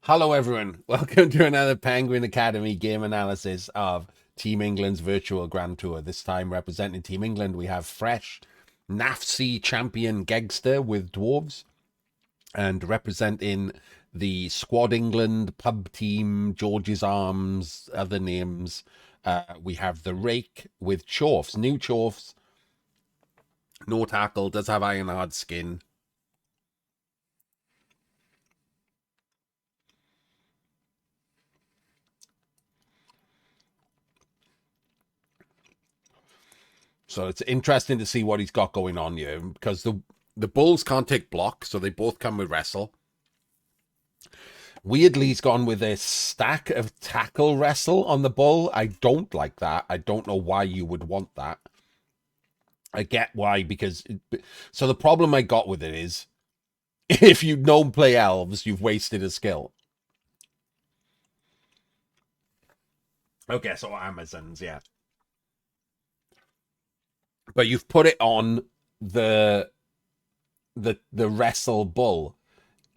Hello, everyone. Welcome to another Penguin Academy game analysis of Team England's virtual Grand Tour. This time, representing Team England, we have fresh NAFC champion Gegster with Dwarves, and representing the Squad England pub team, George's Arms, other names, we have the Rake with Chorfs, new Chorfs, no tackle, does have iron hard skin. So it's interesting to see what he's got going on here because the Bulls can't take block, so they both come with wrestle. Weirdly, he's gone with a stack of tackle wrestle on the Bull. I don't like that. I don't know why you would want that. I get why, because so the problem I got with it is if you don't play elves, you've wasted a skill. Okay, so Amazons, yeah. But you've put it on the the wrestle bull.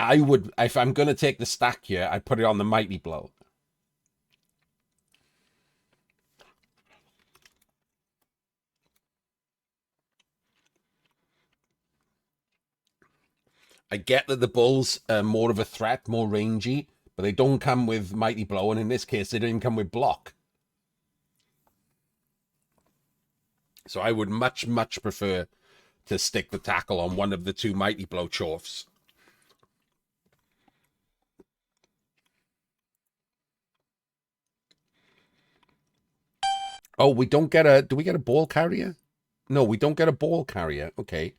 I would, if I'm gonna take the stack here, I put it on the mighty blow. I get that the bulls are more of a threat, more rangy, but they don't come with mighty blow, and in this case, they didn't come with block. So I would much prefer to stick the tackle on one of the two mighty blow chorfs. Oh, we don't get a. Do we get a ball carrier? No, we don't get a ball carrier. Okay.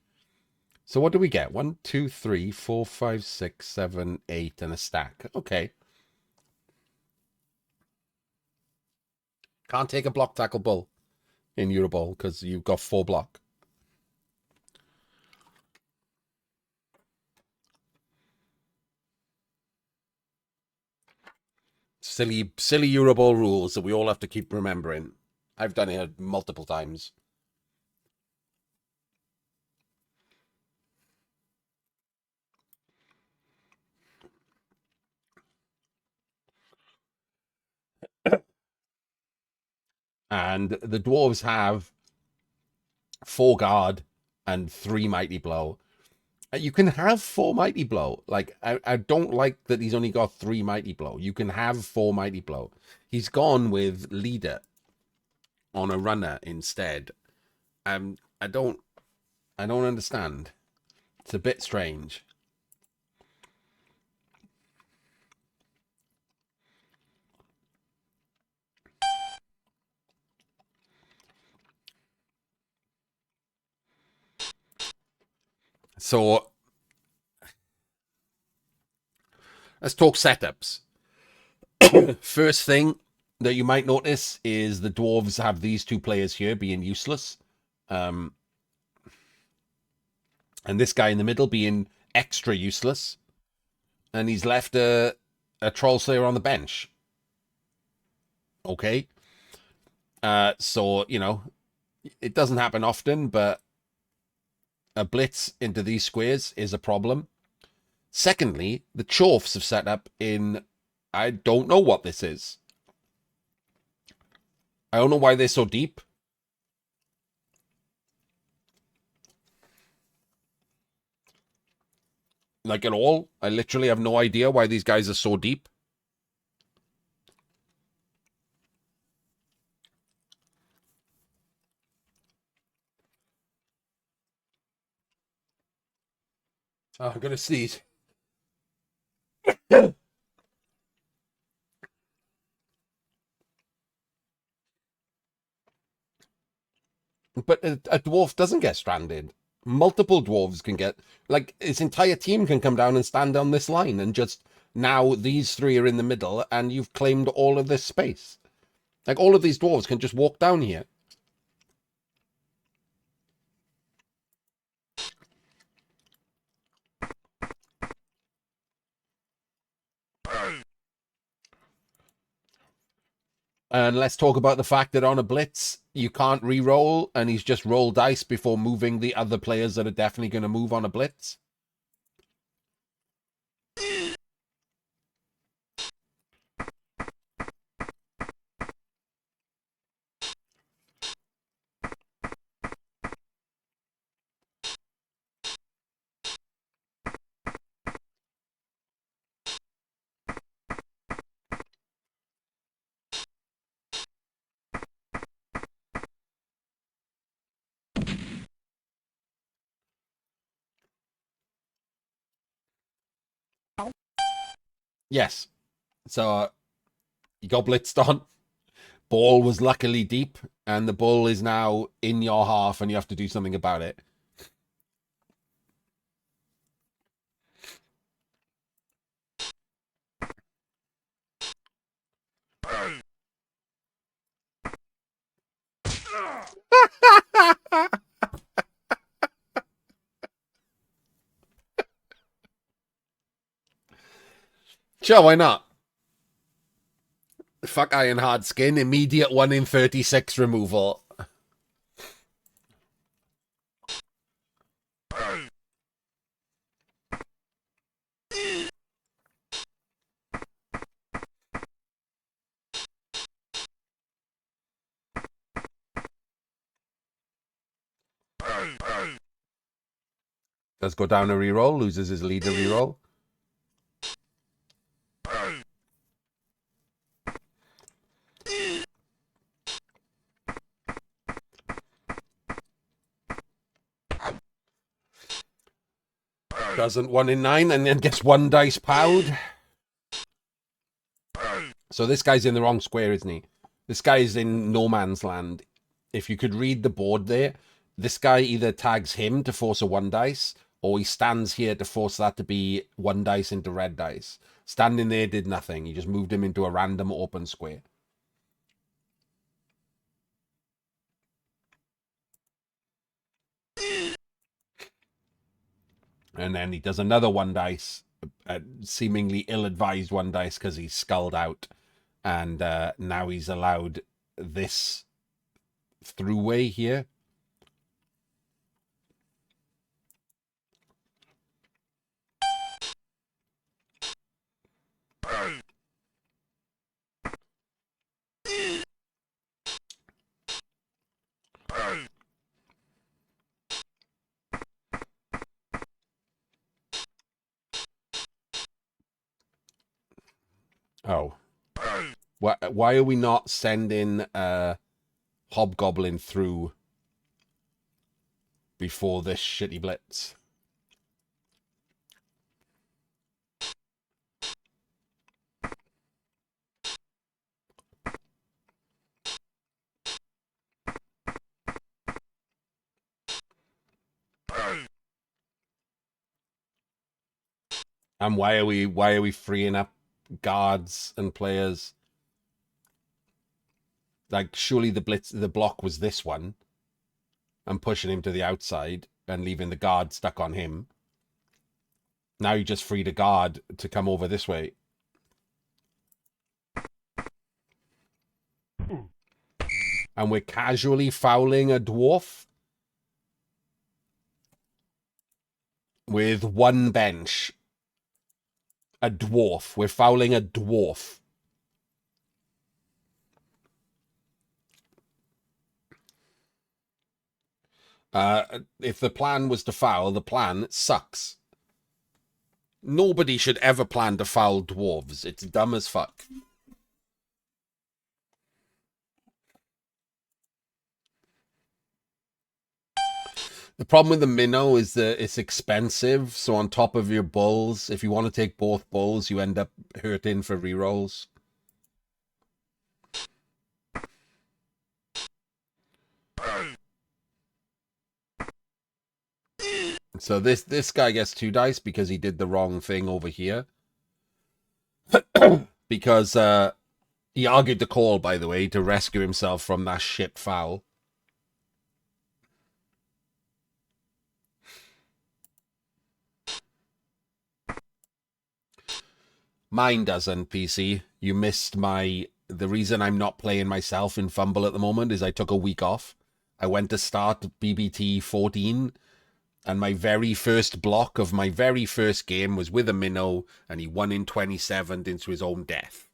So what do we get? 1, 2, 3, 4, 5, 6, 7, 8, and a stack. Okay. Can't take a block tackle bull in Euroball because you've got 4 block. Silly Euroball rules that we all have to keep remembering. I've done it multiple times. And the dwarves have 4 guard and 3 mighty blow. You can have 4 mighty blow. Like, I don't like that he's only got 3 mighty blow. You can have 4 mighty blow. He's gone with leader on a runner instead. I don't understand. It's a bit strange. So let's talk setups. First thing that you might notice is the dwarves have these 2 players here being useless. And this guy in the middle being extra useless. And he's left a troll slayer on the bench. Okay. So, you know, it doesn't happen often, but a blitz into these squares is a problem. Secondly, the Chorfs have set up in, I don't know what this is. I don't know why they're so deep. Like at all. I literally have no idea why these guys are so deep. Oh, I'm gonna sneeze. But a dwarf doesn't get stranded. Multiple dwarves can get, like, his entire team can come down and stand on this line, and just now these 3 are in the middle, and you've claimed all of this space. Like, all of these dwarves can just walk down here. And let's talk about the fact that on a blitz, you can't re-roll, and he's just rolled dice before moving the other players that are definitely going to move on a blitz. Yes. So you got blitzed on. Ball was luckily deep, and the ball is now in your half, and you have to do something about it. Sure, why not? Fuck Iron Hard Skin, immediate 1 in 36 removal. Does go down a reroll, loses his leader reroll. Doesn't 1 in 9 and then gets 1 dice powed. So this guy's in the wrong square, isn't he? This guy's in no man's land. If you could read the board there, this guy either tags him to force a 1 dice, or he stands here to force that to be 1 dice into red dice. Standing there did nothing. He just moved him into a random open square. And then he does another 1 dice, seemingly ill-advised 1 dice because he's sculled out. And now he's allowed this throughway here. Oh. Why are we not sending Hobgoblin through before this shitty blitz? And why are we freeing up guards and players? Like, surely the block was this one. And pushing him to the outside and leaving the guard stuck on him. Now you just freed a guard to come over this way. And we're casually fouling a dwarf with 1 bench. A dwarf. We're fouling a dwarf. If the plan was to foul, the plan sucks. Nobody should ever plan to foul dwarves. It's dumb as fuck. The problem with the minnow is that it's expensive. So on top of your bulls, if you want to take both bulls, you end up hurting for rerolls. So this guy gets 2 dice because he did the wrong thing over here. Because he argued the call, by the way, to rescue himself from that shit foul. Mine doesn't, PC. You missed my... The reason I'm not playing myself in Fumble at the moment is I took a week off. I went to start BBT 14, and my very first block of my very first game was with a minnow, and he won in 27 into his own death.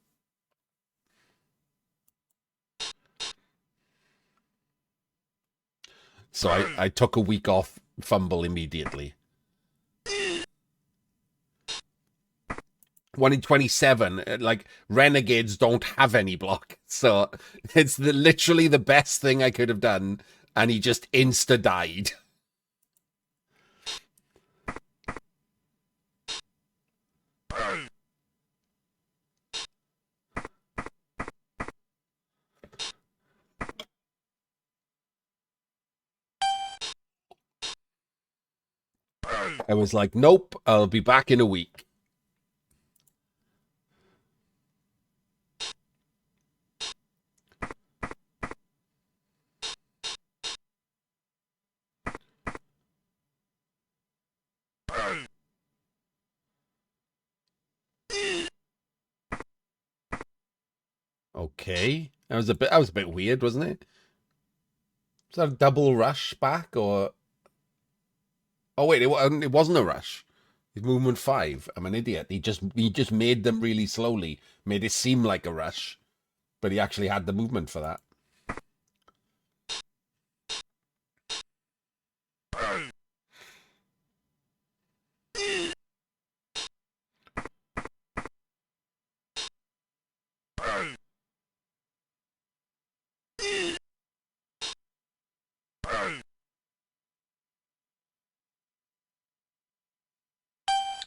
So I took a week off Fumble immediately. 1 in 27. Like, Renegades don't have any block. So it's literally the best thing I could have done. And he just insta-died. I was like, nope, I'll be back in a week. Okay. That was a bit weird, wasn't it? Was that a double rush back or oh wait, it wasn't a rush. It's movement 5. I'm an idiot. He just made them really slowly, made it seem like a rush, but he actually had the movement for that.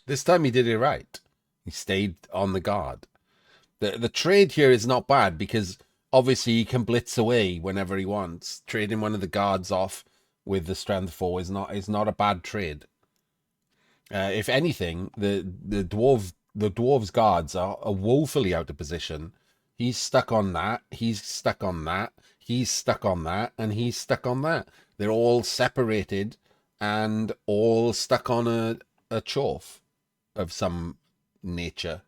This time he did it right. He stayed on the guard. The trade here is not bad because obviously he can blitz away whenever he wants. Trading one of the guards off with the strength 4 is not a bad trade. If anything, the dwarves guards are woefully out of position. He's stuck on that. He's stuck on that. He's stuck on that, and he's stuck on that. They're all separated and all stuck on a chorf of some nature.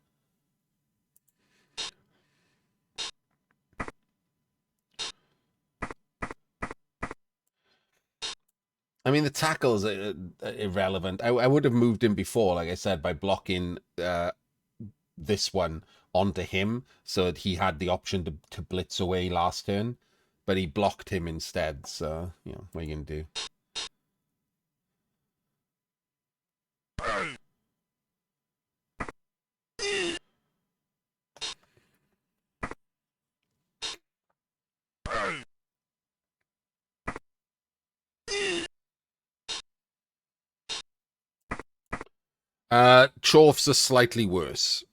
I mean, the tackles are irrelevant. I would have moved him before, like I said, by blocking this one onto him so that he had the option to blitz away last turn, but he blocked him instead. So, what are you going to do? Chorfs are slightly worse.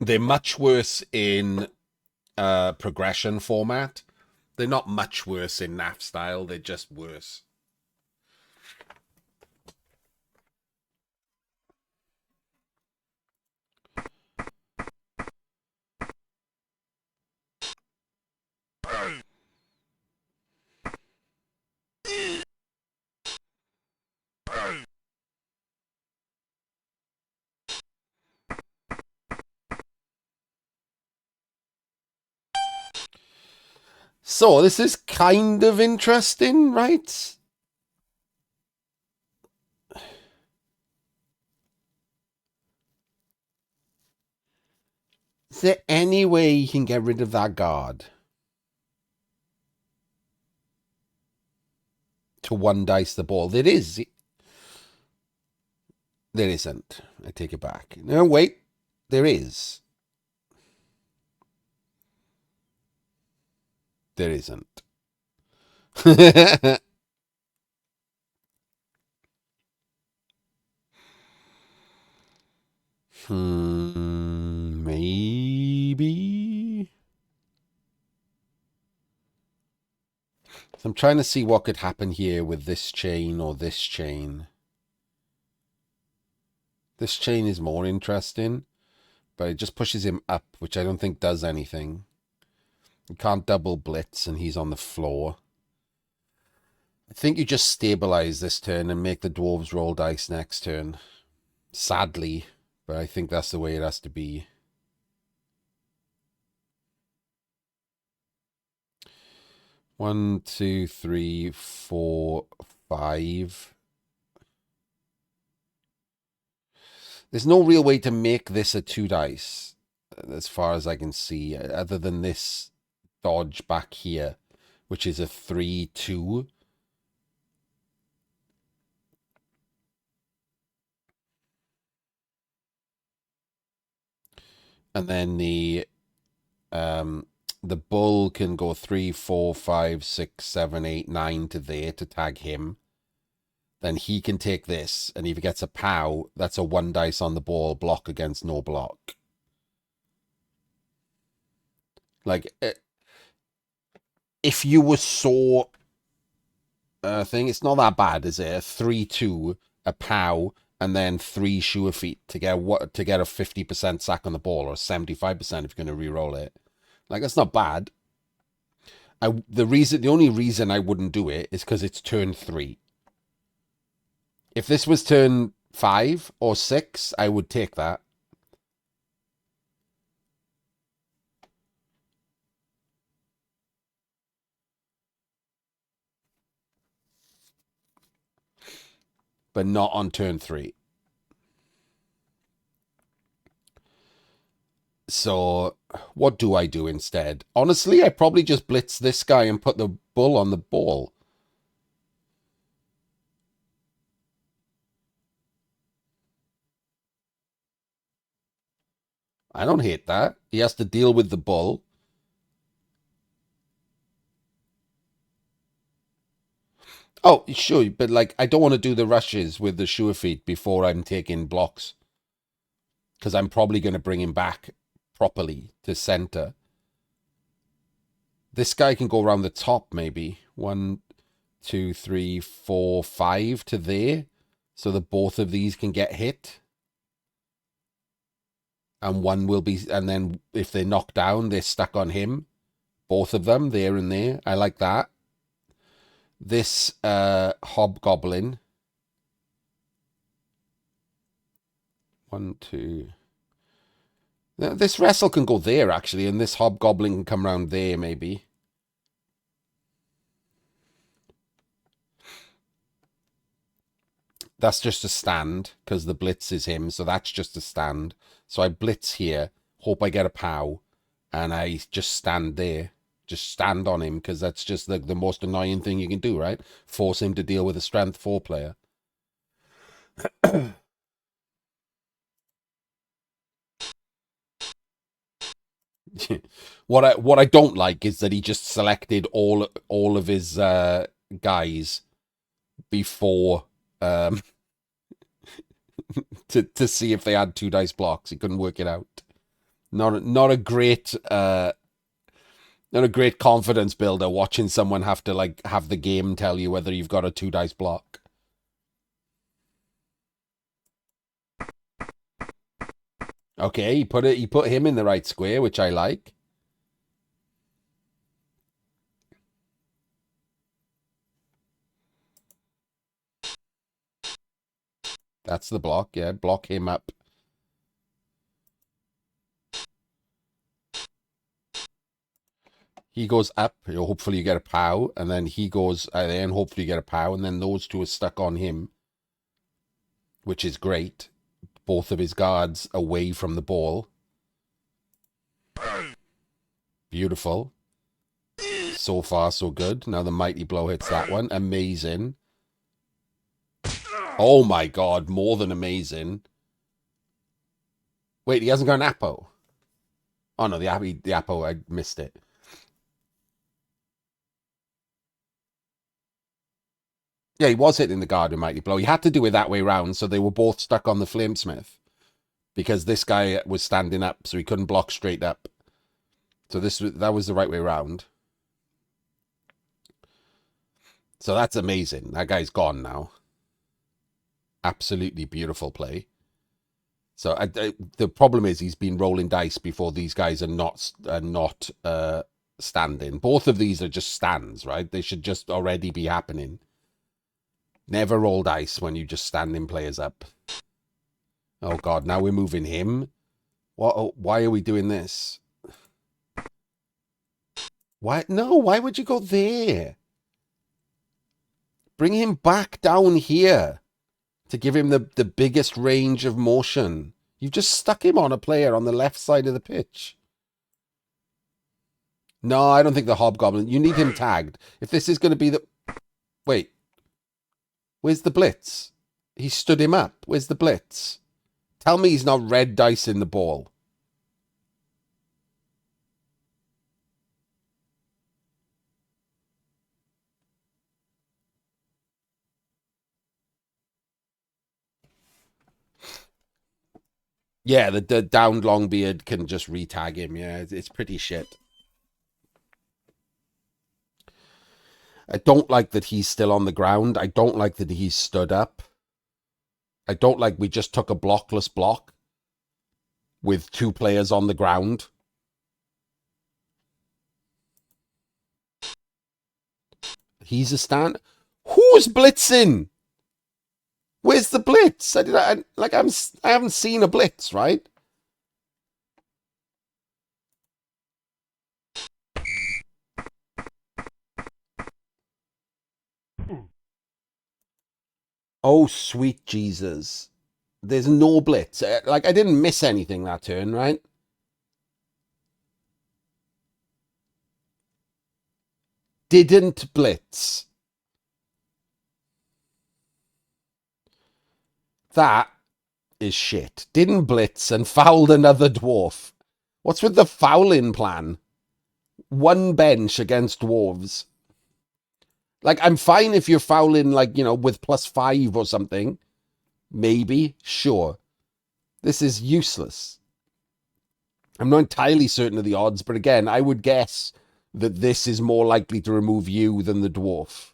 They're much worse in progression format. They're not much worse in NAF style. They're just worse. So this is kind of interesting, right? Is there any way you can get rid of that guard? To one dice the ball. There is. There isn't. I take it back. No, wait. There is. There isn't. Maybe. So I'm trying to see what could happen here with this chain or this chain. This chain is more interesting, but it just pushes him up, which I don't think does anything. You can't double blitz, and he's on the floor. I think you just stabilize this turn and make the dwarves roll dice next turn. Sadly, but I think that's the way it has to be. One, two, three, four, 5. There's no real way to make this a 2 dice, as far as I can see, other than this dodge back here, which is a 3-2. And then the bull can go 3, 4, 5, 6, 7, 8, 9 to there to tag him. Then he can take this, and if he gets a pow, that's a 1 dice on the ball block against no block. Like, if you were so thing, it's not that bad, is it? A 3-2, a pow, and then 3 sure feet to get a 50% sack on the ball, or 75% if you're going to re-roll it. Like, that's not bad. The only reason I wouldn't do it is because it's turn 3. If this was turn 5 or 6, I would take that. But not on turn 3. So what do I do instead? Honestly, I probably just blitz this guy and put the bull on the ball. I don't hate that. He has to deal with the bull. Oh, sure, but like I don't want to do the rushes with the sure feet before I'm taking blocks. Because I'm probably going to bring him back properly to center. This guy can go around the top, maybe. 1, 2, 3, 4, 5 to there. So that both of these can get hit. And one will be, and then if they're knocked down, they're stuck on him. Both of them, there and there. I like that. This hobgoblin. 1, 2. This wrestle can go there, actually, and this hobgoblin can come around there, maybe. That's just a stand, because the blitz is him, so that's just a stand. So I blitz here, hope I get a pow, and I just stand there. Just stand on him, because that's just the most annoying thing you can do, right? Force him to deal with a strength 4 player. What I don't like is that he just selected all of his guys before to see if they had 2 dice blocks. He couldn't work it out. Not a great confidence builder watching someone have to like have the game tell you whether you've got a 2 dice block. Okay, he put him in the right square, which I like. That's the block, yeah. Block him up. He goes up, hopefully you get a pow, and then he goes and hopefully you get a pow, and then those 2 are stuck on him, which is great. Both of his guards away from the ball. Beautiful. So far, so good. Now the mighty blow hits that one. Amazing. Oh my god, more than amazing. Wait, he hasn't got an Apo. Oh no, the Apo, I missed it. Yeah, he was hitting the guard with mighty blow. He had to do it that way round, so they were both stuck on the flamesmith. Because this guy was standing up, so he couldn't block straight up. So that was the right way round. So that's amazing. That guy's gone now. Absolutely beautiful play. So the problem is he's been rolling dice before these guys are not standing. Both of these are just stands, right? They should just already be happening. Never roll dice when you just standing players up. Oh god, now we're moving him. What? Why are we doing this? Why? No, why would you go there? Bring him back down here to give him the biggest range of motion. You've just stuck him on a player on the left side of the pitch. No, I don't think the hobgoblin. You need him tagged. If this is going to be the... Wait. Where's the blitz? He stood him up. Where's the blitz? Tell me he's not red dice in the ball. Yeah, the downed Longbeard can just retag him. Yeah, it's pretty shit. I don't like that he's still on the ground. I don't like that he's stood up. I don't like we just took a blockless block with 2 players on the ground. He's a stand. Who's blitzing? Where's the blitz? I haven't seen a blitz, right? Oh, sweet Jesus. There's no blitz. Like, I didn't miss anything that turn, right? Didn't blitz. That is shit. Didn't blitz and fouled another dwarf. What's with the fouling plan? 1 bench against dwarves. Like, I'm fine if you're fouling, like, you know, with +5 or something. Maybe, sure. This is useless. I'm not entirely certain of the odds, but again, I would guess that this is more likely to remove you than the dwarf.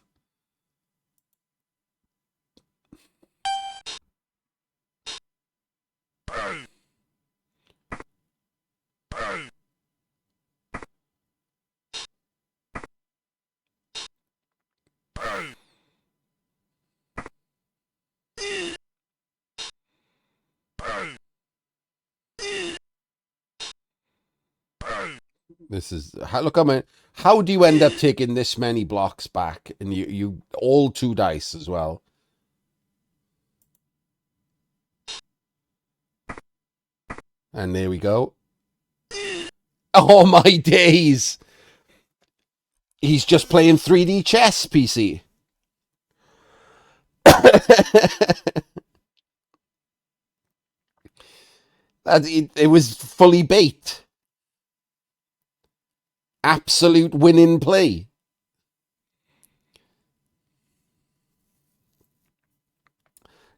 This is look. How do you end up taking this many blocks back, and you all 2 dice as well? And there we go. Oh my days! He's just playing 3D chess, PC. It was fully bait. Absolute winning play.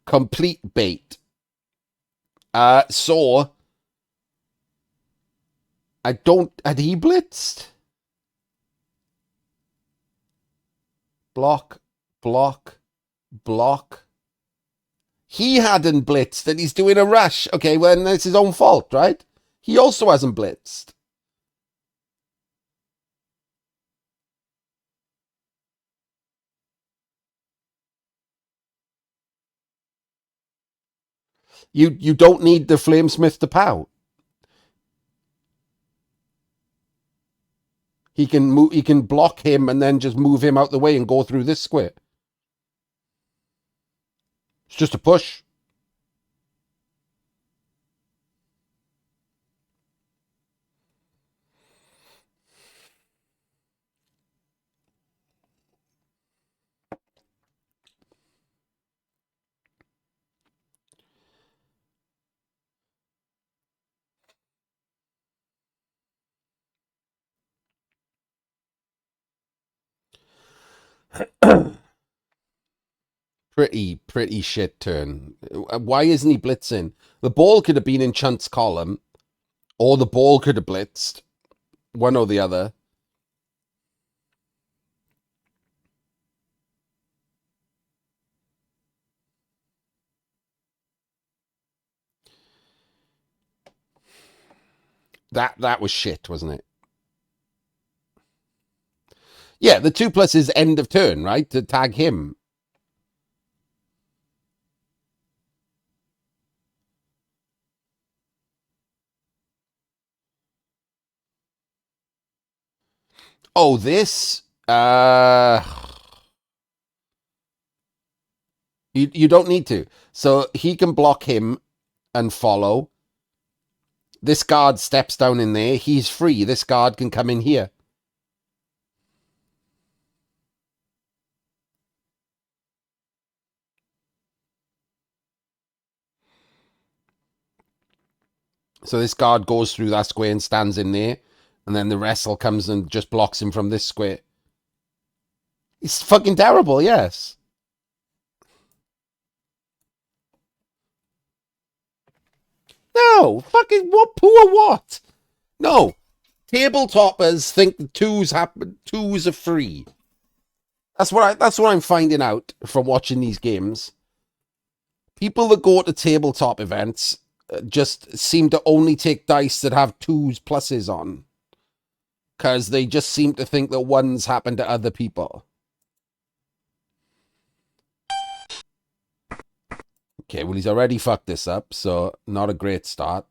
Complete bait. So had he blitzed? Block. He hadn't blitzed and he's doing a rush. Okay, well, it's his own fault, right? He also hasn't blitzed. You don't need the Flamesmith to pout. He can block him and then just move him out the way and go through this square. It's just a push. Pretty shit turn. Why isn't he blitzing? The ball could have been in Chunt's column, or the ball could have blitzed. One or the other. That was shit, wasn't it? Yeah, the 2+ is end of turn, right? To tag him. Oh, this? You don't need to. So he can block him and follow. This guard steps down in there. He's free. This guard can come in here. So this guard goes through that square and stands in there. And then the wrestle comes and just blocks him from this square. It's fucking terrible, yes. No, fucking what? Poor what? No, tabletoppers think the twos are free. That's what I'm finding out from watching these games. People that go to tabletop events just seem to only take dice that have 2s pluses on, because they just seem to think that 1s happen to other people. Okay, well, he's already fucked this up, so not a great start.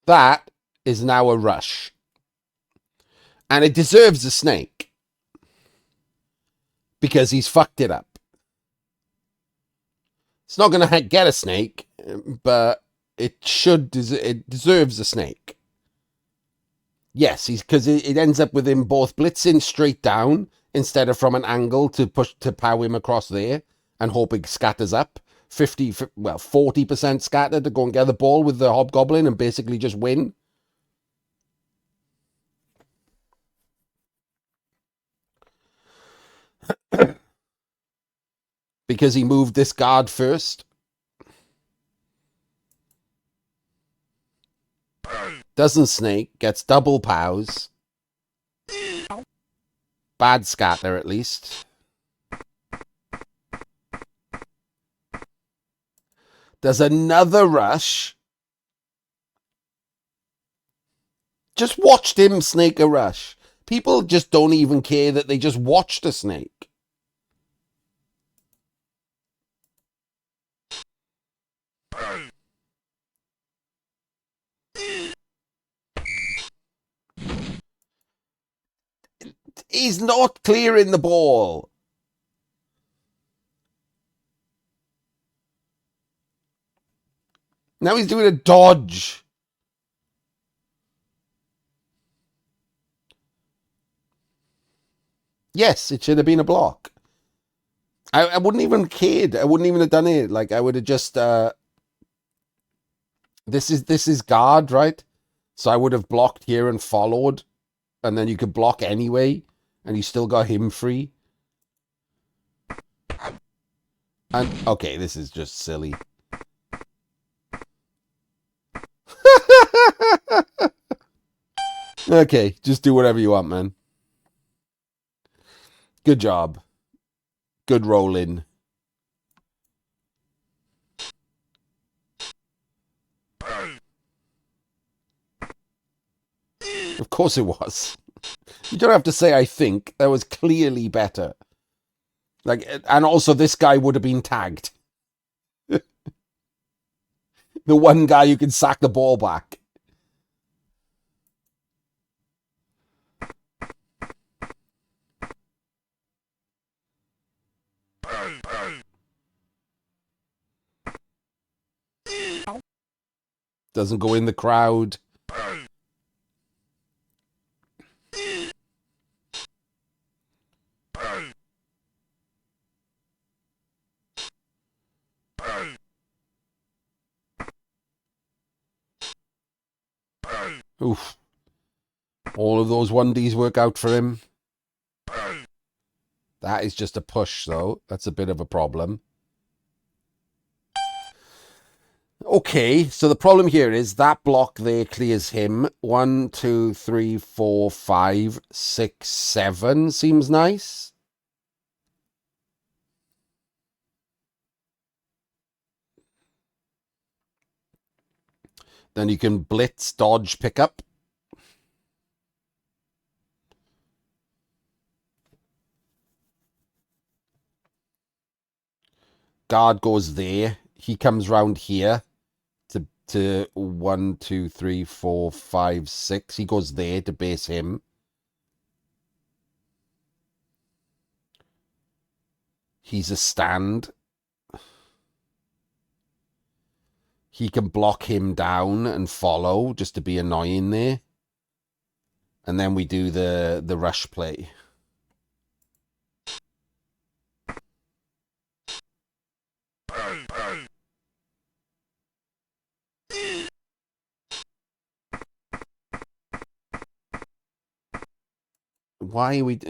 That is now a rush. And it deserves a snake. Because he's fucked it up. It's not going to get a snake, but it deserves a snake. Yes, because it ends up with him both blitzing straight down instead of from an angle to pow him across there and hope it scatters up. 40% scatter to go and get the ball with the hobgoblin and basically just win. Because he moved this guard first. Doesn't snake, gets double pows. Bad scatter, at least. There's another rush. Just watched him snake a rush. People just don't even care that they just watched a snake. He's not clearing the ball. Now he's doing a dodge. Yes, it should have been a block. I wouldn't even cared. I wouldn't even have done it. Like, I would have just this is guard, right? So I would have blocked here and followed, and then you could block anyway, and you still got him free. And okay, this is just silly. Okay, just do whatever you want, man. Good job. Good roll-in. Of course it was. You don't have to say I think. That was clearly better. Like, and also this guy would have been tagged. The one guy who can sack the ball back. Doesn't go in the crowd. Oof. All of those 1Ds work out for him. That is just a push, though. That's a bit of a problem. Okay, so the problem here is that block there clears him. 1, 2, 3, 4, 5, 6, 7 seems nice. Then you can blitz, dodge, pick up. Guard goes there. He comes round here to 1, 2, 3, 4, 5, 6. He goes there to base him. He's a stand. He can block him down and follow just to be annoying there. And then we do the rush play. Why are we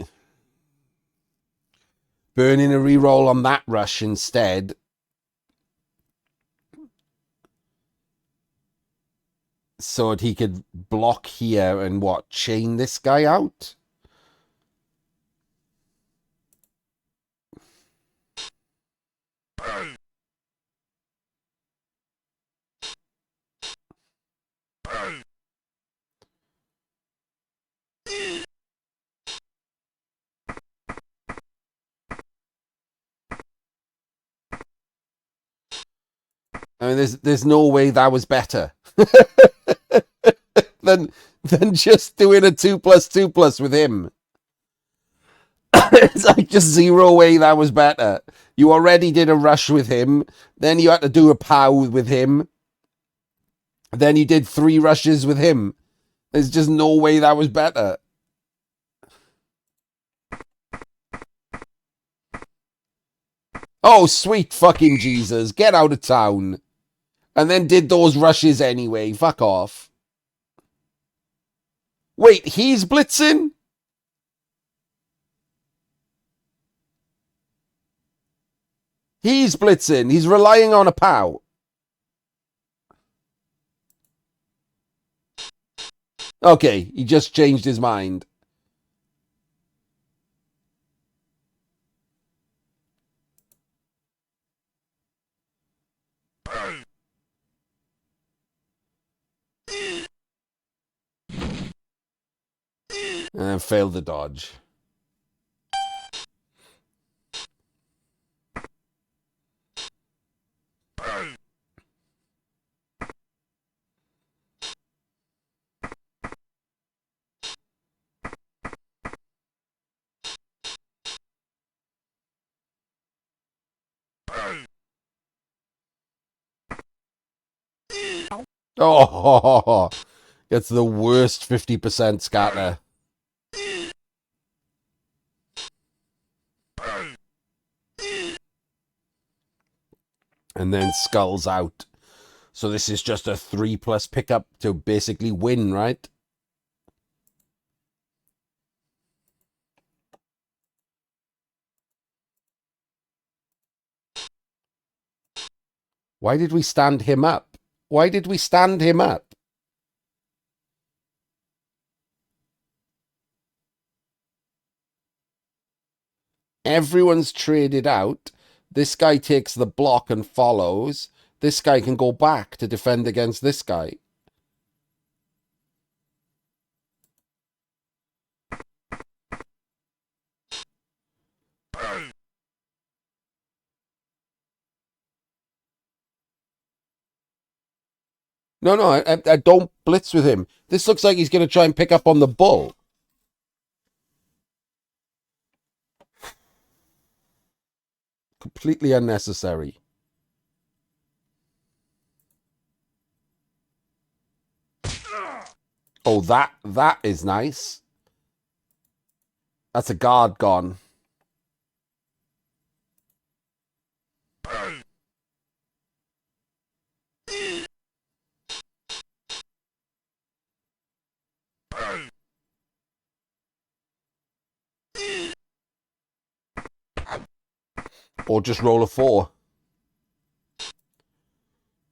burning a reroll on that rush instead? So that he could block here and what? Chain this guy out? I mean, there's no way that was better than just doing a 2+2+ with him. It's like just zero way that was better. You already did a rush with him, then you had to do a pow with him, then you did 3 rushes with him. There's just no way that was better. Oh, sweet fucking Jesus, get out of town. And then did those rushes anyway. Fuck off. Wait, he's blitzing? He's blitzing. He's relying on a POW. Okay, he just changed his mind. And failed the dodge. Oh, it's the worst 50% scatter. And then skulls out. So this is just a 3+ pickup to basically win, right? Why did we stand him up? Why did we stand him up? Everyone's traded out. This guy takes the block and follows. This guy can go back to defend against this guy. No, I don't blitz with him. This looks like he's going to try and pick up on the bull. Completely unnecessary. Oh, that is nice. That's a guard gone. Or just roll a 4.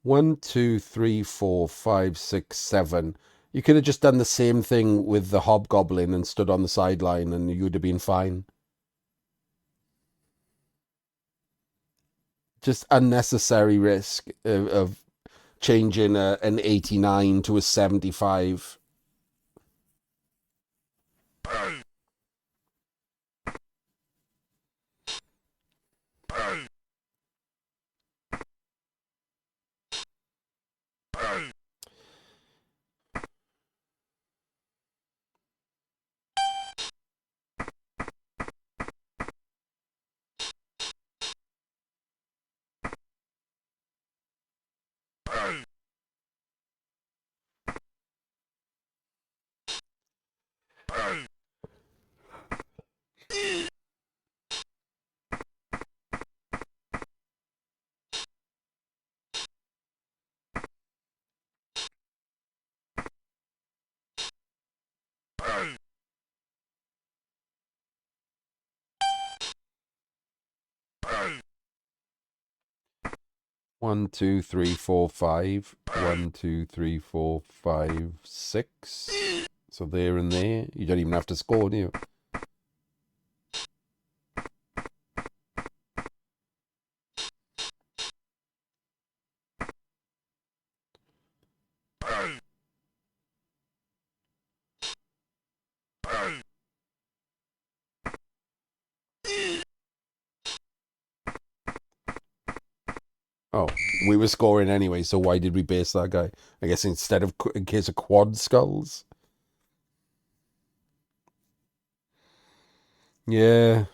1, 2, 3, 4, 5, 6, 7. You could have just done the same thing with the hobgoblin and stood on the sideline and you would have been fine. Just unnecessary risk of changing an 89 to a 75. 1, 2, 3, 4, 5. 1, 2, 3, 4, 5, 6. So there and there. You don't even have to score, do you? Oh, we were scoring anyway, so why did we base that guy? I guess instead of in case of quad skulls. Yeah.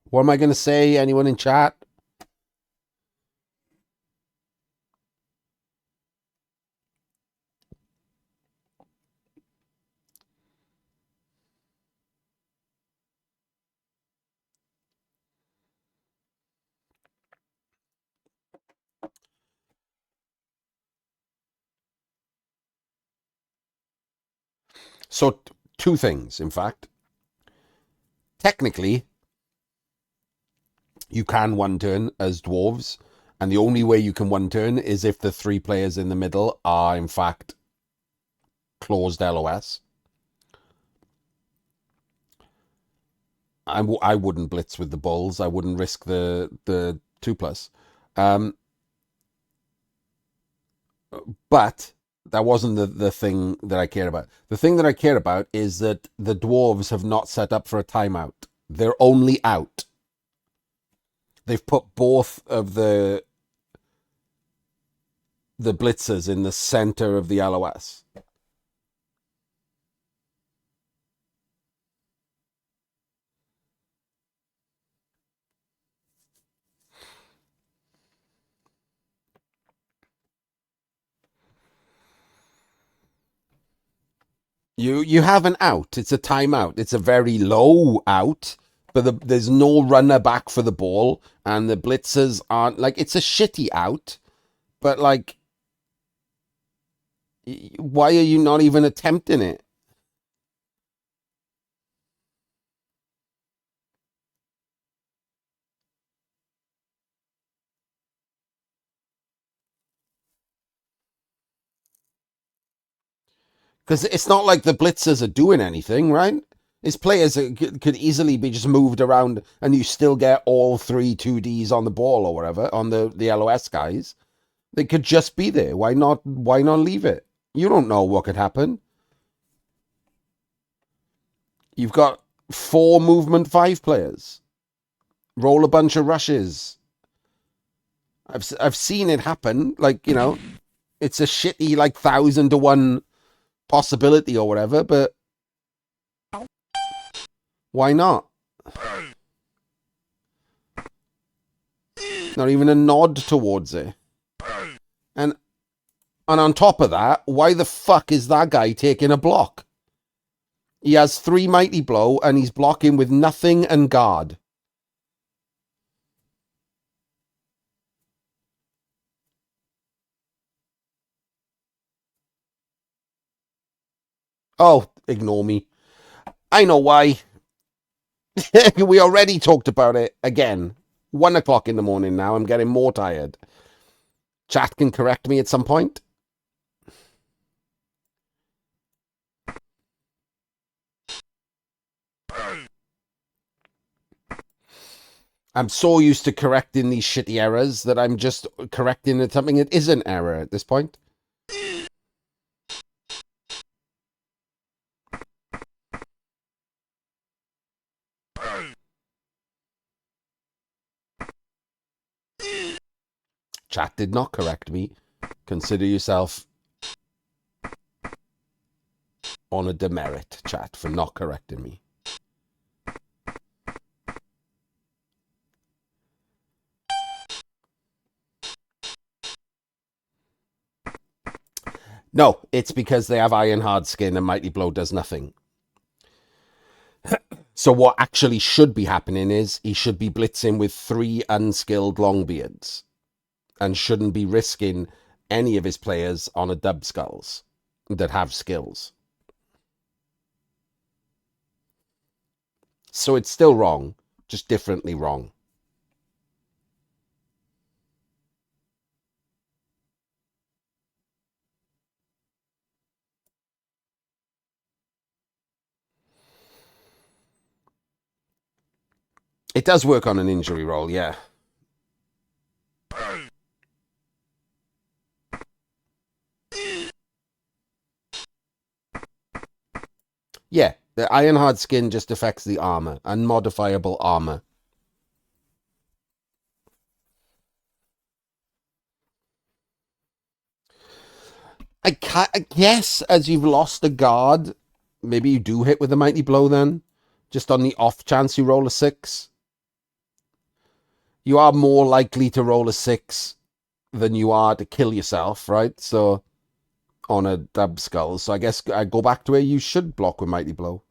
What am I going to say? Anyone in chat? So, two things, in fact. Technically, you can one turn as dwarves, and the only way you can one turn is if the 3 players in the middle are, in fact, closed LOS. I wouldn't blitz with the bulls. I wouldn't risk the 2+. But that wasn't the thing that I care about. The thing that I care about is that the dwarves have not set up for a timeout. They're only out. They've put both of the blitzers in the center of the LOS. You have an out. It's a timeout. It's a very low out, but there's no runner back for the ball, and the blitzers aren't like it's a shitty out, but like, why are you not even attempting it? Because it's not like the blitzers are doing anything, right? His players could easily be just moved around, and you still get all 3 2Ds on the ball or whatever on the LOS guys. They could just be there. Why not? Why not leave it? You don't know what could happen. You've got 4 movement 5 players. Roll a bunch of rushes. I've seen it happen. Like, you know, it's a shitty like 1,000 to 1 possibility or whatever, but why not? Not even a nod towards it. And on top of that, why the fuck is that guy taking a block? He has 3 mighty blow and he's blocking with nothing and guard. Oh, ignore me. I know why. We already talked about it again. 1 o'clock in the morning now. I'm getting more tired. Chat can correct me at some point. I'm so used to correcting these shitty errors that I'm just correcting something that is an error at this point. Chat did not correct me. Consider yourself on a demerit, chat, for not correcting me. No, it's because they have Iron Hard Skin and Mighty Blow does nothing. So what actually should be happening is he should be blitzing with 3 unskilled Longbeards. and shouldn't be risking any of his players on a dub skulls that have skills. So it's still wrong, just differently wrong. It does work on an injury roll, yeah. Yeah, the Ironhard skin just affects the armor, unmodifiable armor. I guess as you've lost a guard, maybe you do hit with a mighty blow then. Just on the off chance you roll a 6. You are more likely to roll a 6 than you are to kill yourself, right? So on a dub skull. So I guess I go back to where you should block with mighty blow.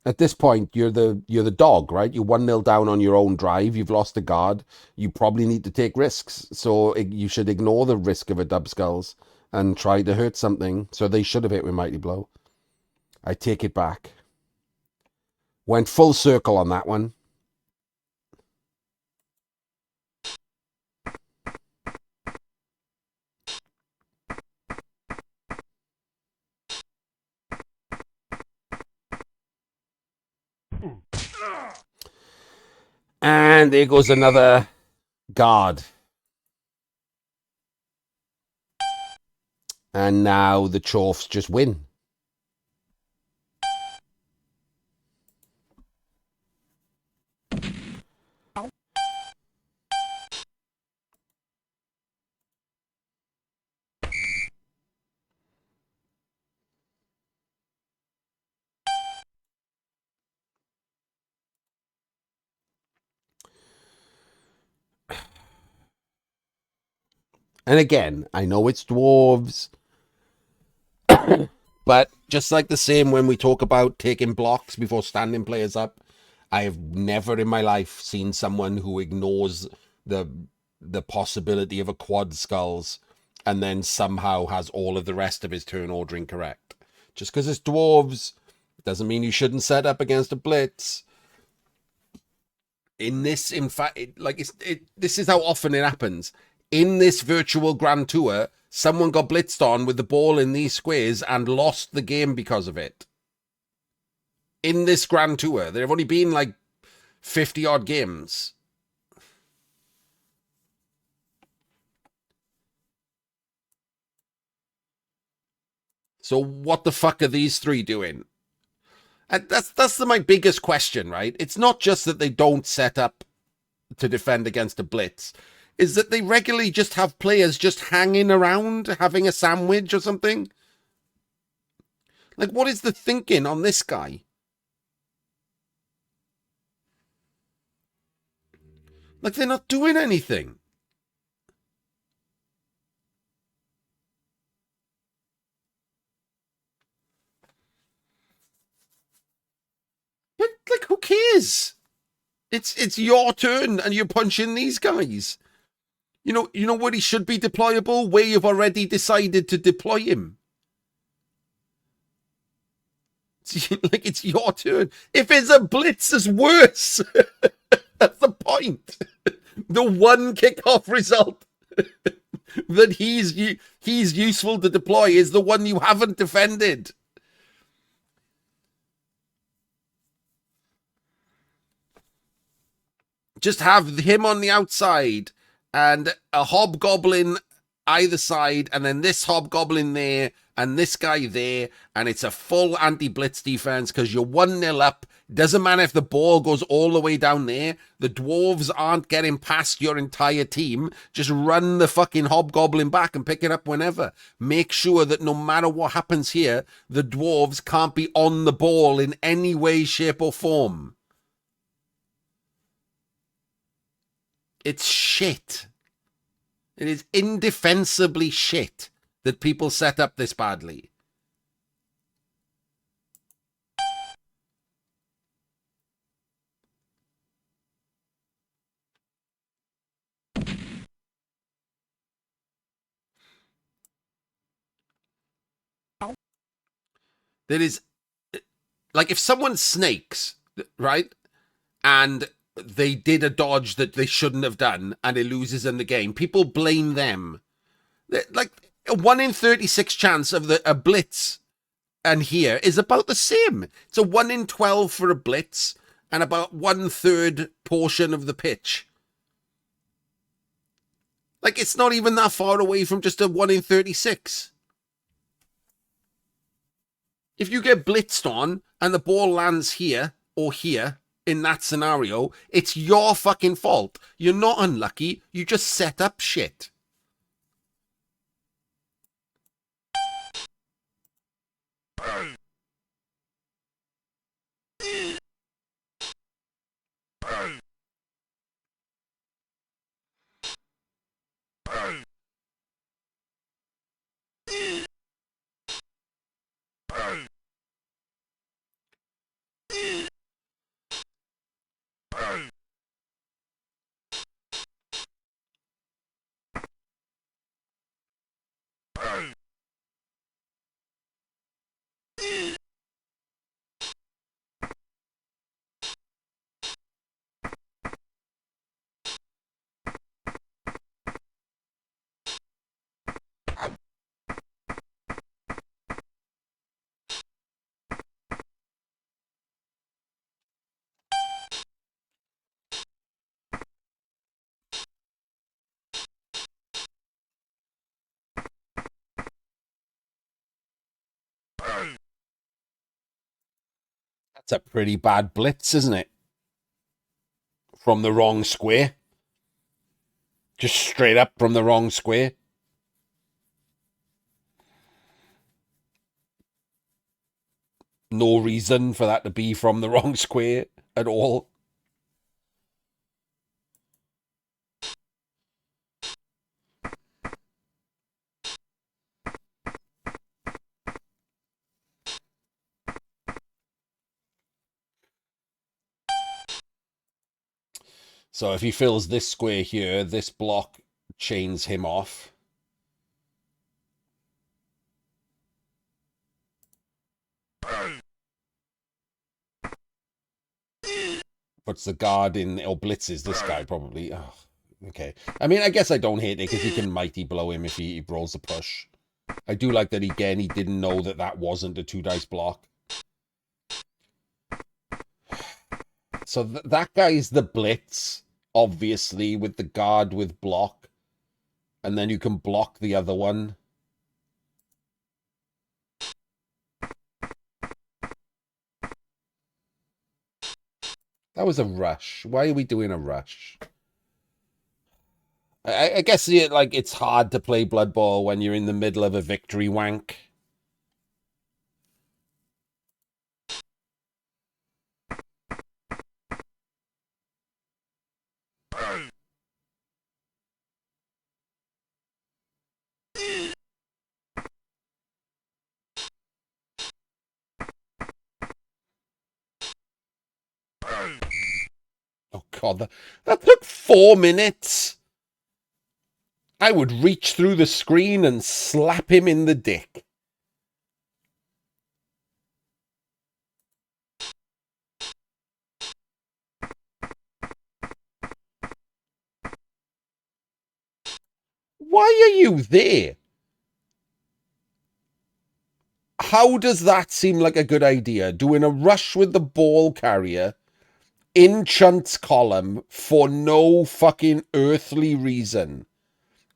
At this point, you're the dog, right? You're 1-0 down on your own drive. You've lost a guard. You probably need to take risks. So you should ignore the risk of a dub skulls and try to hurt something. So they should have hit with mighty blow. I take it back. Went full circle on that one. And there goes another guard. And now the Chorfs just win. And again, I know it's dwarves, but just like the same when we talk about taking blocks before standing players up, I have never in my life seen someone who ignores the possibility of a quad skulls and then somehow has all of the rest of his turn ordering correct. Just because it's dwarves doesn't mean you shouldn't set up against a blitz. In this, in fact, this is how often it happens. In this virtual Grand Tour, someone got blitzed on with the ball in these squares and lost the game because of it. In this Grand Tour, there have only been like 50 odd games. So what the fuck are these three doing? And that's my biggest question, right? It's not just that they don't set up to defend against a blitz, is that they regularly just have players just hanging around having a sandwich or something. Like, what is the thinking on this guy? Like, they're not doing anything. But, like, who cares? It's your turn and you're punching these guys. You know where he should be deployable? Where you've already decided to deploy him. Like, it's your turn. If it's a blitz, it's worse. That's the point. The one kickoff result that he's useful to deploy is the one you haven't defended. Just have him on the outside and a hobgoblin either side, and then this hobgoblin there and this guy there, and it's a full anti-blitz defense because you're 1-0 up. Doesn't matter if the ball goes all the way down there. The dwarves aren't getting past your entire team. Just run the fucking hobgoblin back and pick it up whenever. Make sure that no matter what happens here, the dwarves can't be on the ball in any way, shape, or form. It's shit. It is indefensibly shit that people set up this badly. There is, like, if someone snakes, right, and they did a dodge that they shouldn't have done and it loses in the game, people blame them. Like, a 1 in 36 chance of a blitz and here is about the same. It's a 1 in 12 for a blitz and about 1/3 portion of the pitch. Like, it's not even that far away from just a 1 in 36. If you get blitzed on and the ball lands here or here in that scenario, it's your fucking fault. You're not unlucky. You just set up shit. That's a pretty bad blitz, isn't it? From the wrong square. Just straight up from the wrong square. No reason for that to be from the wrong square at all. So if he fills this square here, this block chains him off. Puts the guard in, or blitzes this guy probably. Oh, okay. I mean, I guess I don't hate it because he can mighty blow him if he rolls a push. I do like that, again, he didn't know that that wasn't a 2-dice block. So that guy's the blitz, obviously, with the guard with block. And then you can block the other one. That was a rush. Why are we doing a rush? I guess like it's hard to play Blood Bowl when you're in the middle of a victory wank. Oh god, that took 4 minutes. I would reach through the screen and slap him in the dick. Why are you there? How does that seem like a good idea? Doing a rush with the ball carrier in Chunt's column for no fucking earthly reason.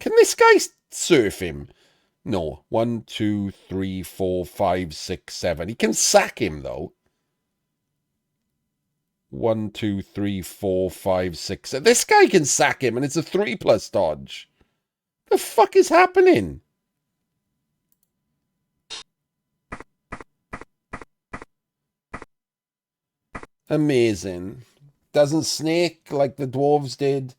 Can this guy surf him? No. 1, 2, 3, 4, 5, 6, 7. He can sack him, though. 1, 2, 3, 4, 5, 6. This guy can sack him, and it's a 3+ dodge. The fuck is happening? Amazing. Doesn't snake like the dwarves did.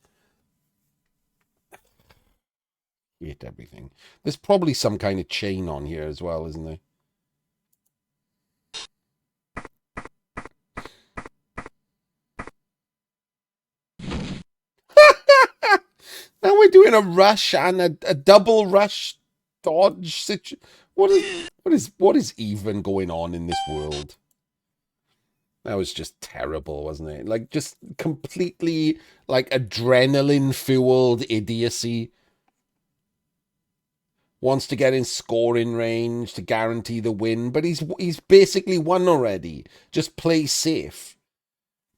Hate everything. There's probably some kind of chain on here as well, isn't there? Now we're doing a rush and a double rush dodge situation. What is even going on in this world? That was just terrible, wasn't it? Like, just completely, like, adrenaline-fueled idiocy. Wants to get in scoring range to guarantee the win, but he's basically won already. Just play safe.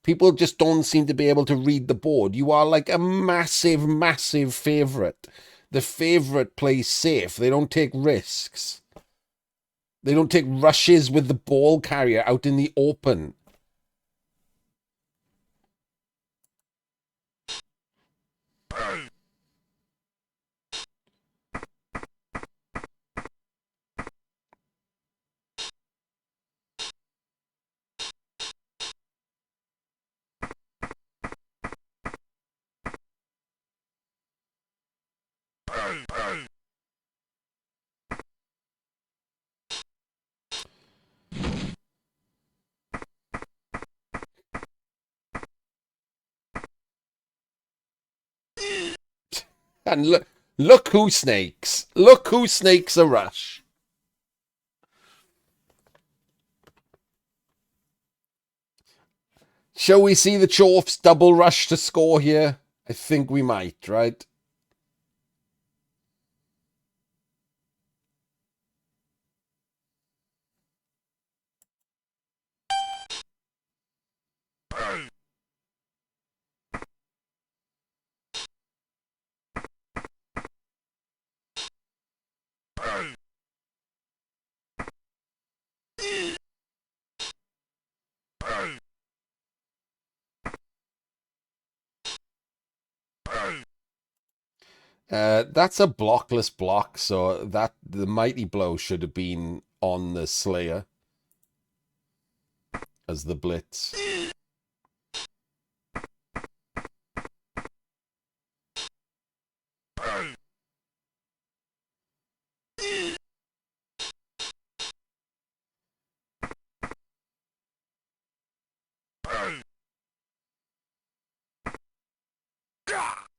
People just don't seem to be able to read the board. You are like a massive, massive favourite. The favourite plays safe. They don't take risks. They don't take rushes with the ball carrier out in the open. And look who snakes. Look who snakes a rush. Shall we see the Chorfs double rush to score here? I think we might, right? That's a blockless block, so that the mighty blow should have been on the Slayer as the blitz.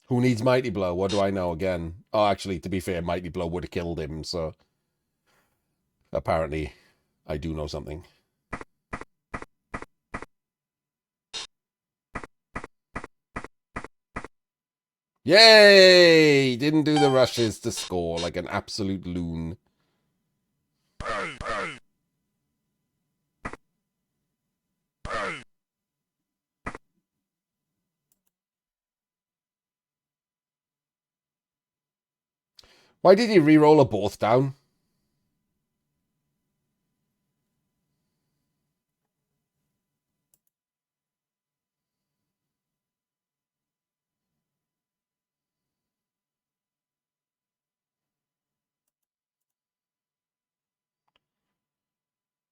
Who needs Mighty Blow? What do I know again? Oh, actually, to be fair, Mighty Blow would have killed him, so apparently I do know something. Yay! Didn't do the rushes to score like an absolute loon. Why did he re-roll a both down?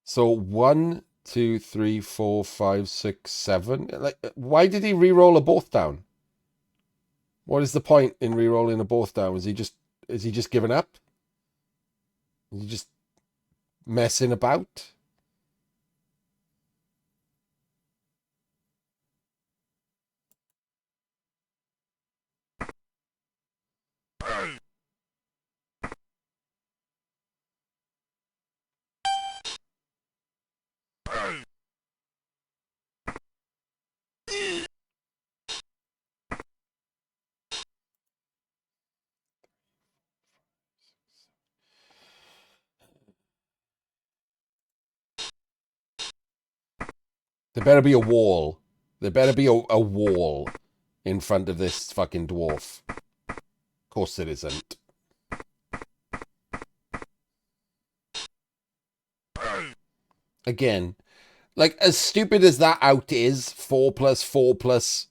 So 1, 2, 3, 4, 5, 6, 7. Like, why did he re-roll a both down? What is the point in re-rolling a both down? Is he just giving up? Is he just messing about? There better be a wall. There better be a wall in front of this fucking dwarf. Of course it isn't. Again, like, as stupid as that out is, 4 plus 4 plus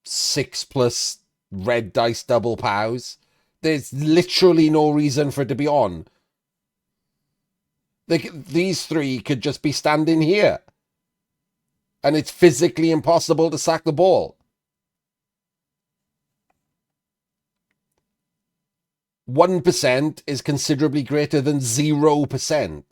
6 plus red dice double pows, there's literally no reason for it to be on. Like, these three could just be standing here. And it's physically impossible to sack the ball. 1% is considerably greater than 0%.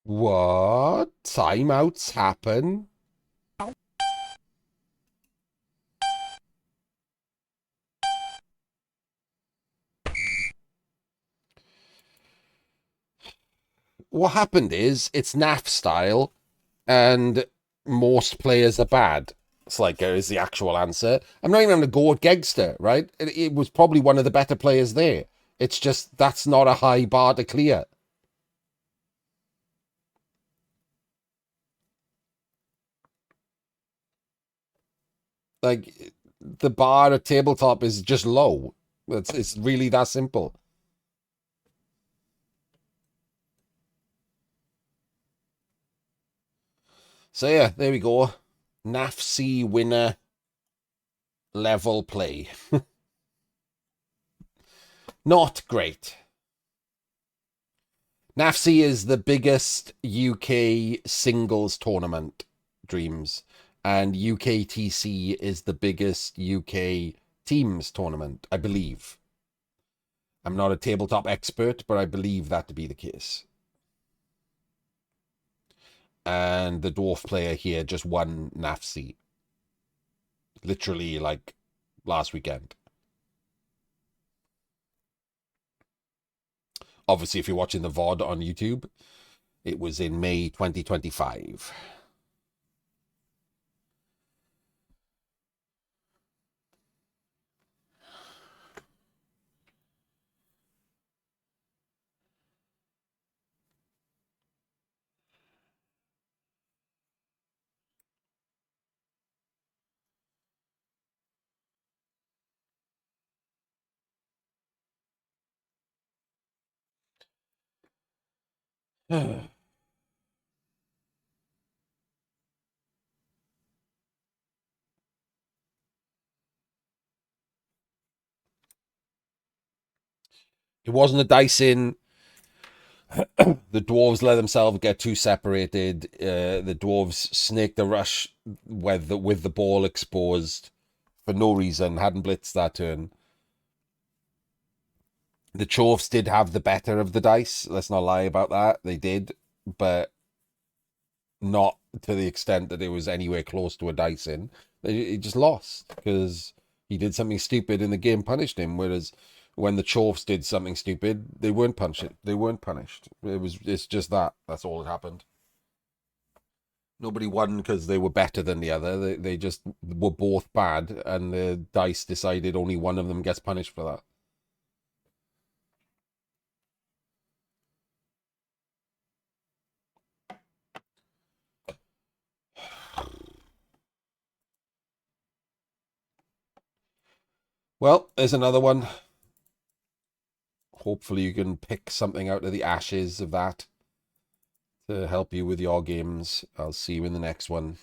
What? Timeouts happen? What happened is it's NAF style, and most players are bad. Sliker is the actual answer. I'm not even going to go at Gegster, right? It was probably one of the better players there. It's just that's not a high bar to clear. Like the bar at tabletop is just low. It's really that simple. So yeah, there we go. NAFC winner level play. Not great. NAFC is the biggest UK singles tournament, Dreams, and UKTC is the biggest UK teams tournament, I believe. I'm not a tabletop expert, but I believe that to be the case. And the dwarf player here just won NAFC. Literally, like, last weekend. Obviously, if you're watching the VOD on YouTube, it was in May 2025. It wasn't a dice in. The dwarves let themselves get too separated. The dwarves snaked the rush with the ball exposed for no reason. Hadn't blitzed that turn. The Chorfs did have the better of the dice. Let's not lie about that. They did, but not to the extent that it was anywhere close to a dice in. He just lost because he did something stupid and the game punished him. Whereas when the Chorfs did something stupid, they weren't punished. They weren't punished. It's just that. That's all that happened. Nobody won because they were better than the other. They just were both bad, and the dice decided only one of them gets punished for that. Well, there's another one. Hopefully, you can pick something out of the ashes of that to help you with your games. I'll see you in the next one.